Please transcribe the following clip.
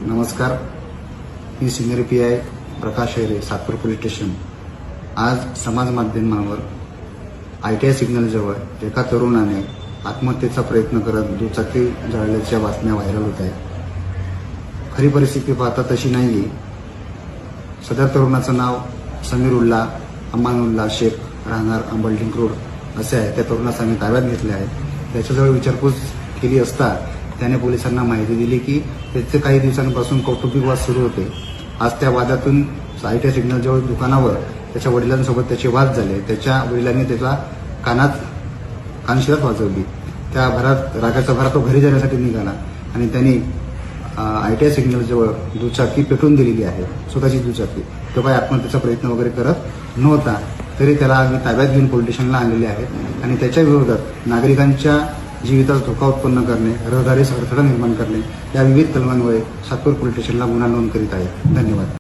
नमस्कार, मी senior PI प्रकाश हैरे, Satpur police station. आज समाज माध्यमावर ITI सिग्नलजवळ एका तरुणाने आत्महत्येचा प्रयत्न करत दुचाकी जाळल्याच्या बातम्या व्हायरल होत आहेत. खरी परिस्थिती पाहता तशी नाहीये. सदर तरुणाचं नाव समीरुल्लाह अमानुल्लाह शेख, राहणार अंबलडिंग रोड असे आहे. त्या तरुणास आम्ही ताब्यात घेतले आहे. त्याच्याजवळ विचारपूस केली असता त्याने पोलिसांना माहिती दिली की त्याचे काही दिवसांपासून कौटुंबिक वाद सुरू होते. आज त्या वादातून ITI सिग्नलजवळ दुकानावर त्याच्या वडिलांसोबत त्याचे वाद झाले. त्याच्या वडिलांनी त्याला कानशिलात वाजवली. त्या रागाच्या भरात तो घरी जाण्यासाठी निघाला आणि त्यांनी ITI सिग्नलजवळ दुचाकी पेटवून दिलेली आहे, स्वतःची दुचाकी. तो काही आत्महत्येचा प्रयत्न वगैरे करत नव्हता. तरी त्याला आम्ही ताब्यात घेऊन पोलीस स्टेशनला आणलेले आहेत आणि त्याच्या विरोधात नागरिकांच्या जीवितास धोका उत्पन्न करणे, रहदारीस अडथळा निर्माण करणे या विविध कलमांमुळे सातपूर पोलीस स्टेशनला गुन्हा नोंद करीत आहे. धन्यवाद.